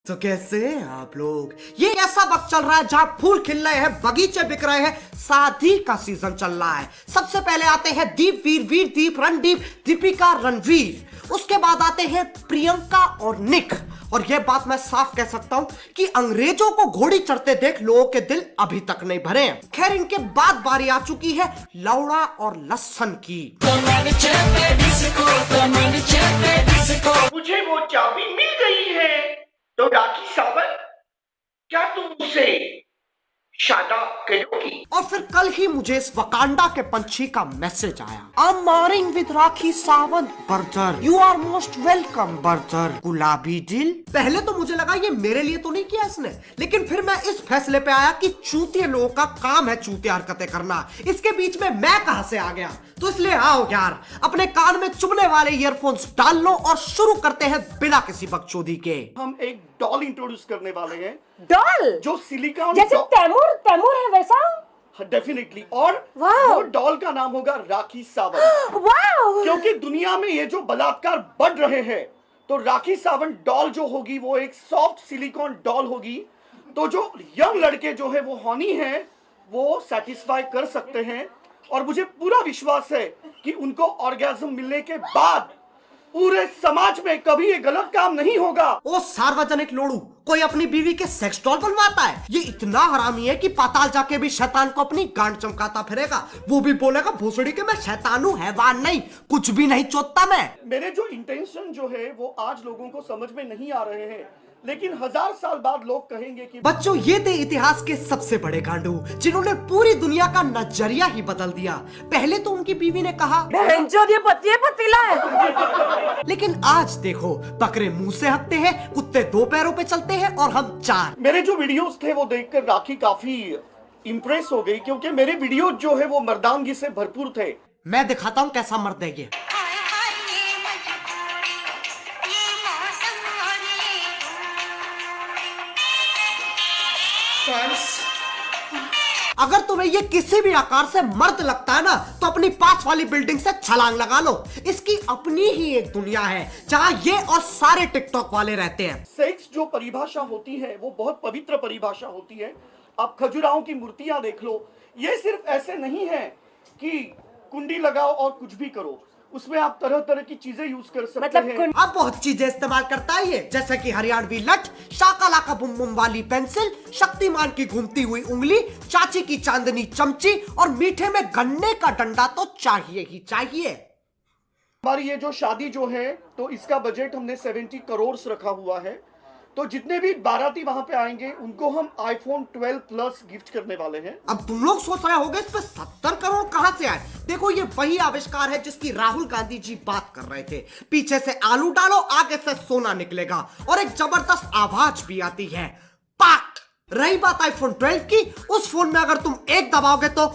तो कैसे हैं आप लोग। ये ऐसा वक्त चल रहा है जहां फूल खिल रहे हैं, बगीचे बिक रहे हैं, शादी का सीजन चल रहा है। सबसे पहले आते हैं दीप, वीर दीप, रणदीप, दीपिका, रणवीर। उसके बाद आते हैं प्रियंका और निक। और यह बात मैं साफ कह सकता हूं कि अंग्रेजों को घोड़ी चढ़ते देख लोगों के दिल अभी तक नहीं भरे हैं। खैर, इनके बाद बारी आ चुकी है लौड़ा और लस्सन की। मुझे वो चाबी मिल गई है। तो राखी सावंत, क्या तुम उसे शादा करोगी? और फिर कल ही मुझे इस वकांडा के पंछी का मैसेज आया, I'm marrying with Rakhi Sawant brother, you are most welcome brother, गुलाबी दिल। पहले तो मुझे लगा ये मेरे लिए तो नहीं किया इसने, लेकिन फिर मैं इस फैसले पे आया कि चूतिए लोगों का काम है चूतिया हरकतें करना, इसके बीच में मैं कहां से आ गया। तो इसलिए आओ यार, अपने कान में चुभने वाले ईयरफोन्स डाल लो और शुरू करते हैं बिना किसी बकचोदी के। हम एक डॉल इंट्रोड्यूस करने वाले हैं। डॉल जो सिलिकॉन जैसे तैमूर है वैसा। डेफिनेटली। और वाह। वो डॉल का नाम होगा राखी सावंत। वाह। क्योंकि दुनिया में ये जो बलात्कार बढ़ रहे हैं, तो राखी सावंत डॉल जो होगी वो एक सॉफ्ट सिलिकॉन डॉल होगी। तो जो यंग लड़के जो है वो हॉनी हैं, वो सेटिस्फाई कर सकते हैं। और मुझे पूरा विश्वास है कि उनको ऑर्गेज़म मिलने के बाद पूरे समाज में कभी ये गलत काम नहीं होगा। ओ सार्वजनिक लोड़ू, कोई अपनी बीवी के सेक्स डॉल बनवाता है? ये इतना हरामी है कि पाताल जाके भी शैतान को अपनी गांड चमकाता फिरेगा। वो भी बोलेगा भोसड़ी के मैं शैतान हूँ, हैवान नहीं, कुछ भी नहीं चोदता मैं। मेरे जो इंटेंशन जो है वो आज लोगों को समझ में नहीं आ रहे हैं, लेकिन 1000 साल बाद लोग कहेंगे कि बच्चों, ये थे इतिहास के सबसे बड़े गांडू जिन्होंने पूरी दुनिया का नजरिया ही बदल दिया। पहले तो उनकी बीवी ने कहा ये पतीला है। लेकिन आज देखो, बकरे मुंह से हकते हैं, कुत्ते 2 पैरों पे चलते हैं और हम 4। मेरे जो वीडियोस थे वो देखकर राखी काफी इम्प्रेस हो गई, क्योंकि मेरे वीडियो जो है वो मर्दानगी से भरपूर थे। मैं दिखाता हूँ कैसा मर्द है ये। अगर तुम्हें ये किसी भी आकार से मर्द लगता है ना, तो अपनी पास वाली बिल्डिंग से छलांग लगा लो। इसकी अपनी ही एक दुनिया है जहां ये और सारे टिकटॉक वाले रहते हैं। सेक्स जो परिभाषा होती है वो बहुत पवित्र परिभाषा होती है। आप खजुराहों की मूर्तियां देख लो, ये सिर्फ ऐसे नहीं है कि कुंडी लगाओ और कुछ भी करो, उसमें आप तरह तरह की चीजें यूज कर सकते हैं। अब बहुत चीजें इस्तेमाल करता है ये, जैसे कि हरियाणवी लठ, शाकालाका बुम बुम वाली पेंसिल, शक्तिमान की घूमती हुई उंगली, चाची की चांदनी चमची और मीठे में गन्ने का डंडा तो चाहिए ही चाहिए। हमारी ये जो शादी जो है, तो इसका बजट हमने 70 करोड़ रखा हुआ है। तो जितने भी बाराती वहां पे आएंगे उनको हम iPhone 12 Plus गिफ्ट करने वाले हैं। अब तुम लोग सोच रहे होगे इस पे 70 करोड़ कहां से आए। देखो, ये वही आविष्कार है जिसकी राहुल गांधी जी बात कर रहे थे। पीछे से आलू डालो, आगे से सोना निकलेगा और एक जबरदस्त आवाज भी आती है, पाक। रही बात iPhone 12 की, उस फोन में अगर तुम एक दबाओगे तो,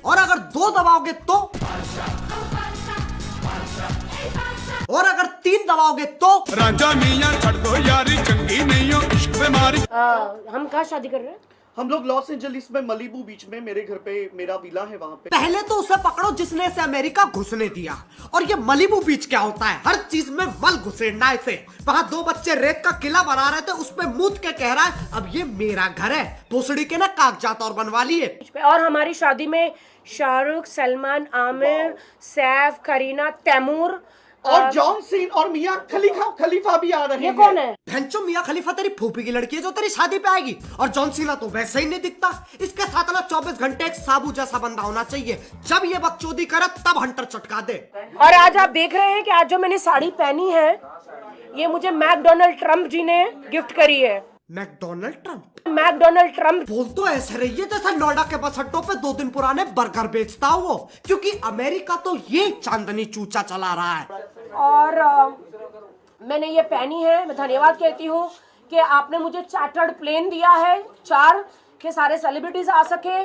और अगर 2 दबाओगे तो, और अगर 3 दबाओगे तो। राजा मियां छड़ दो यारी, चंगी नहीं हो इश्क बीमारी। हम कहाँ शादी कर रहे हैं? हम लोग लॉस एंजलिस में मलीबू बीच में, मेरे घर पे मेरा विला है वहां पे। पहले तो उसे पकड़ो जिसने इसे अमेरिका घुसने दिया। और ये मलीबू बीच क्या होता है? हर चीज में मल घुसेड़ना इसे। वहां 2 बच्चे रेत का किला बना रहे थे, उस पे मूत के कह रहा है अब ये मेरा घर है। भोसड़ी के ना कागजात और बनवा लिए। और हमारी शादी में शाहरुख, सलमान, आमिर, सैफ, करीना, तैमूर और जॉन सीन और मियां खलीफा भी आ रहे हैं। ये कौन है? भैंचो, मियां खलीफा तेरी फूफी की लड़की है जो तेरी शादी पे आएगी। और जॉन सीना तो वैसे ही नहीं दिखता। इसके साथ ना 24 घंटे एक साबू जैसा बंदा होना चाहिए। जब ये बकचोदी करे तब हंटर चटका दे। और आज आप देख रहे हैं कि आज जो मैंने साड़ी पहनी है, ये मुझे मैकडोनल्ड ट्रम्प जी ने गिफ्ट करी है। McDonald Trump? मैकडोनल्ड ट्रम्प बोल तो ऐसे रही है जैसा नोएडा के बस अड्डों पे 2 दिन पुराने बर्गर बेचता हो वो, क्योंकि अमेरिका तो ये चांदनी चूचा चला रहा है। और मैंने ये पहनी है। मैं धन्यवाद कहती हूँ कि आपने मुझे चार्टर्ड प्लेन दिया है, 4 के सारे सेलिब्रिटीज आ सके।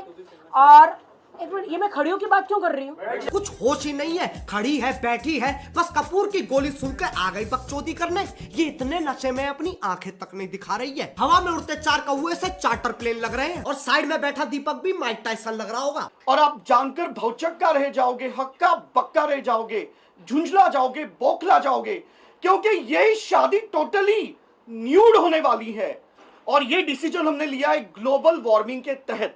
और एक मिनट, ये मैं खड़ियों की बात क्यों कर रही हूँ? कुछ होश ही नहीं है, खड़ी है, बैठी है, बस कपूर की गोली सुन के आ गई बकचोदी करने। ये इतने नशे में अपनी आंखें तक नहीं दिखा रही है। हवा में उड़ते 4 कौवे से चार्टर प्लेन लग रहे हैं और साइड में बैठा दीपक भी माइक टाइसन लग रहा होगा। और आप जानकर भौचक्का रह जाओगे, हक्का बक्का रह जाओगे झुंझला जाओगे, बौखला जाओगे, क्योंकि ये शादी टोटली न्यूड होने वाली है और ये डिसीजन हमने लिया है ग्लोबल वार्मिंग के तहत।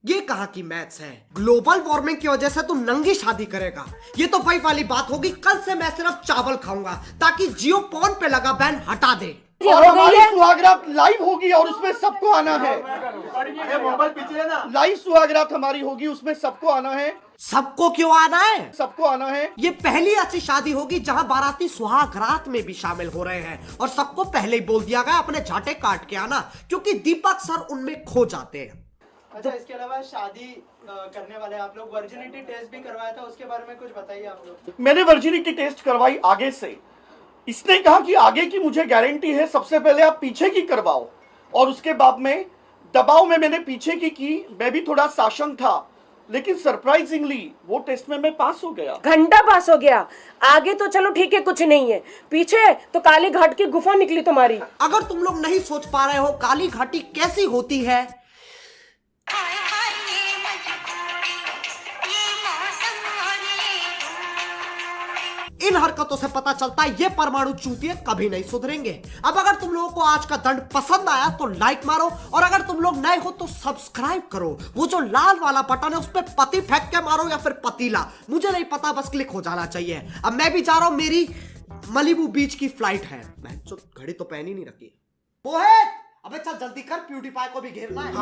ये कहा कि मैथ्स है? ग्लोबल वार्मिंग की वजह से तू नंगी शादी करेगा? ये तो भाई वाली बात होगी। कल से मैं सिर्फ चावल खाऊंगा ताकि जियो पॉन पे लगा बैन हटा दे। ये और हो गई हमारी है। सुहागरात लाइव होगी और उसमें सबको आना है। लाइव सुहागरात हमारी होगी, उसमें सबको आना है। सबको क्यों आना है? सबको आना है। ये पहली ऐसी शादी होगी जहां बाराती सुहाग रात में भी शामिल हो रहे हैं और सबको पहले ही बोल दिया गया अपने झाटे काट के आना, क्योंकि दीपक सर उनमें खो जाते हैं। अच्छा, इसके अलावा शादी करने वाले आप लोग वर्जिनिटी टेस्ट भी करवाया था, उसके बारे में कुछ बताइए आप लोग। मैंने वर्जिनिटी टेस्ट करवाई आगे से। इसने कहा कि आगे की मुझे गारंटी है, सबसे पहले आप पीछे की करवाओ और उसके बाद में दबाव में मैंने पीछे की। मैं भी थोड़ा साशंक था, लेकिन सरप्राइजिंगली वो टेस्ट में मैं पास हो गया। घंटा पास हो गया। आगे तो चलो ठीक है, कुछ नहीं है, पीछे तो काली घाट की गुफा निकली तुम्हारी। अगर तुम लोग नहीं सोच पा रहे हो काली घाटी कैसी होती है, इन हरकतों से पता चलता है ये परमाणु चूतिए कभी नहीं सुधरेंगे। अब अगर तुम लोगों को आज का दंड पसंद आया तो लाइक मारो, और अगर तुम लोग नए हो तो सब्सक्राइब करो। वो जो लाल वाला बटन है उस पर पति फेंक के मारो या फिर पतीला, मुझे नहीं पता, बस क्लिक हो जाना चाहिए। अब मैं भी जा रहा हूं, मेरी मलिबू बीच की फ्लाइट है। मैं जो घड़ी तो पहन ही नहीं रखी। मोहित, अबे चल जल्दी कर, प्यूटीपाई को भी घेरना है।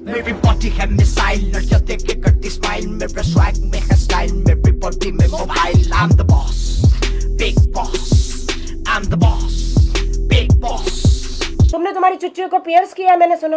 मेरी बॉडी है मिसाइल, लड़कियां देख के करती स्माइल, मेरे स्वैग में है स्टाइल, मेरी बॉडी में mobile. I'm the boss, big boss, I'm the boss, big boss। तुमने तुम्हारी चुच्चियों को पियर्स किया है, मैंने सुना।